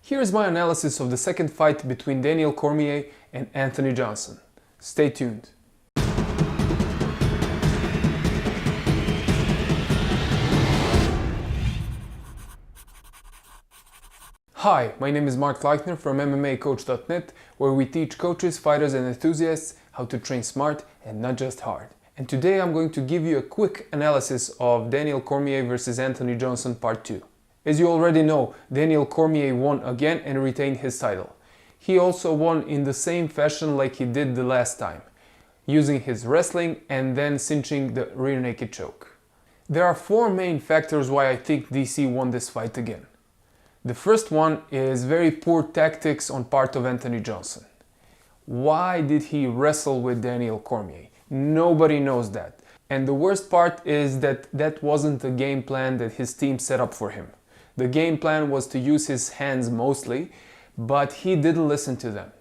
Here's my analysis of the second fight between Daniel Cormier and Anthony Johnson. Stay tuned. Hi, my name is Mark Leichner from MMAcoach.net, where we teach coaches, fighters and enthusiasts how to train smart and not just hard. And today I'm going to give you a quick analysis of Daniel Cormier versus Anthony Johnson Part 2. As you already know, Daniel Cormier won again and retained his title. He also won in the same fashion like he did the last time, using his wrestling and then cinching the rear naked choke. There are four main factors why I think DC won this fight again. The first one is very poor tactics on part of Anthony Johnson. Why did he wrestle with Daniel Cormier? Nobody knows that. And the worst part is that that wasn't the game plan that his team set up for him. The game plan was to use his hands mostly, but he didn't listen to them.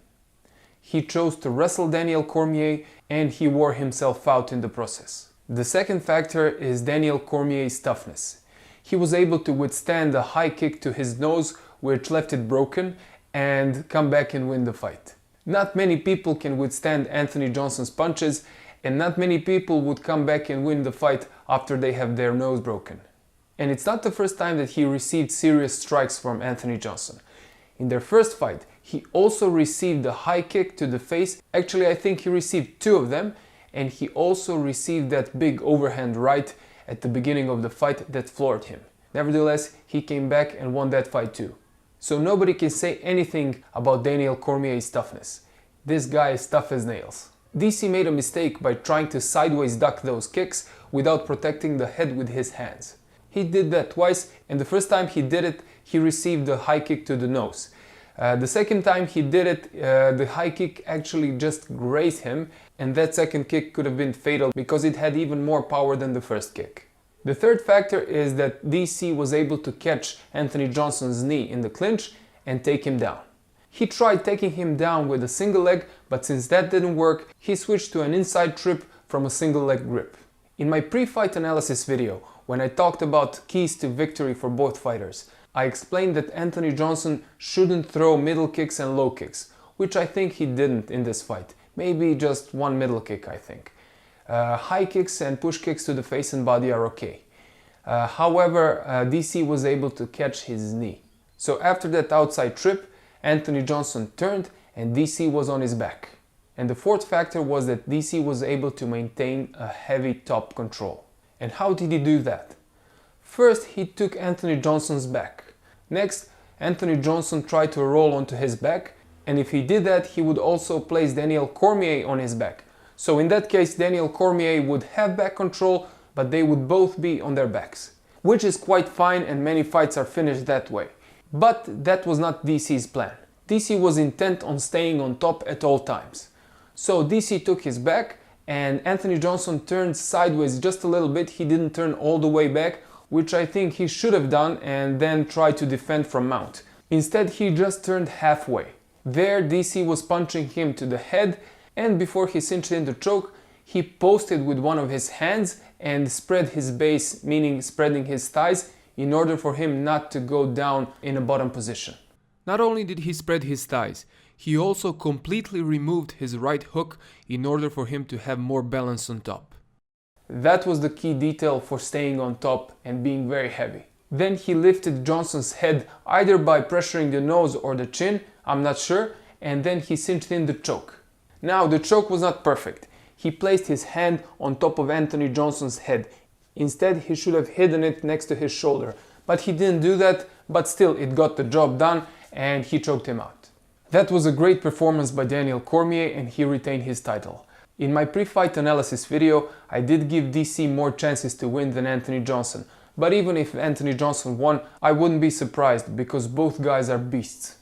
He chose to wrestle Daniel Cormier and he wore himself out in the process. The second factor is Daniel Cormier's toughness. He was able to withstand a high kick to his nose, which left it broken, and come back and win the fight. Not many people can withstand Anthony Johnson's punches, and not many people would come back and win the fight after they have their nose broken. And it's not the first time that he received serious strikes from Anthony Johnson. In their first fight, he also received a high kick to the face. Actually, I think he received two of them, and he also received that big overhand right at the beginning of the fight that floored him. Nevertheless, he came back and won that fight too. So nobody can say anything about Daniel Cormier's toughness. This guy is tough as nails. DC made a mistake by trying to sideways duck those kicks without protecting the head with his hands. He did that twice, and the first time he did it, he received a high kick to the nose. The second time he did it, the high kick actually just grazed him, and that second kick could have been fatal because it had even more power than the first kick. The third factor is that DC was able to catch Anthony Johnson's knee in the clinch and take him down. He tried taking him down with a single leg, but since that didn't work, he switched to an inside trip from a single leg grip. In my pre-fight analysis video, when I talked about keys to victory for both fighters, I explained that Anthony Johnson shouldn't throw middle kicks and low kicks, which I think he didn't in this fight. Maybe just one middle kick, I think. High kicks and push kicks to the face and body are okay. However, DC was able to catch his knee. So after that outside trip, Anthony Johnson turned and DC was on his back. And the fourth factor was that DC was able to maintain a heavy top control. And how did he do that? First, he took Anthony Johnson's back. Next, Anthony Johnson tried to roll onto his back, and if he did that, he would also place Daniel Cormier on his back. So in that case, Daniel Cormier would have back control, but they would both be on their backs, which is quite fine, and many fights are finished that way. But that was not DC's plan. DC was intent on staying on top at all times. So DC took his back, and Anthony Johnson turned sideways just a little bit. He didn't turn all the way back, which I think he should have done, and then try to defend from mount. Instead, he just turned halfway. There, DC was punching him to the head, and before he cinched in the choke, he posted with one of his hands and spread his base, meaning spreading his thighs, in order for him not to go down in a bottom position. Not only did he spread his thighs, he also completely removed his right hook in order for him to have more balance on top. That was the key detail for staying on top and being very heavy. Then he lifted Johnson's head either by pressuring the nose or the chin, I'm not sure, and then he cinched in the choke. Now the choke was not perfect. He placed his hand on top of Anthony Johnson's head. Instead, he should have hidden it next to his shoulder, but he didn't do that, but still it got the job done and he choked him out. That was a great performance by Daniel Cormier and he retained his title. In my pre-fight analysis video, I did give DC more chances to win than Anthony Johnson, but even if Anthony Johnson won, I wouldn't be surprised because both guys are beasts.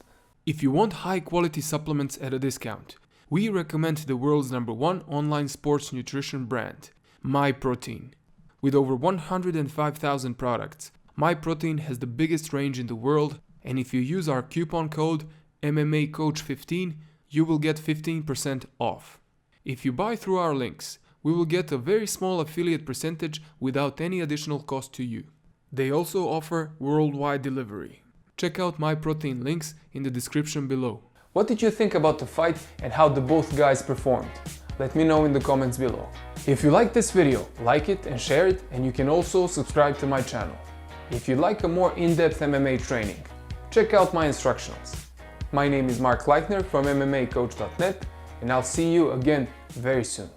If you want high quality supplements at a discount, we recommend the world's #1 online sports nutrition brand, MyProtein. With over 105,000 products, MyProtein has the biggest range in the world, and if you use our coupon code MMACoach15, you will get 15% off. If you buy through our links, we will get a very small affiliate percentage without any additional cost to you. They also offer worldwide delivery. Check out my protein links in the description below. What did you think about the fight and how the both guys performed? Let me know in the comments below. If you like this video, like it and share it, and you can also subscribe to my channel. If you like a more in-depth MMA training, check out my instructionals. My name is Mark Leichner from MMAcoach.net, and I'll see you again very soon.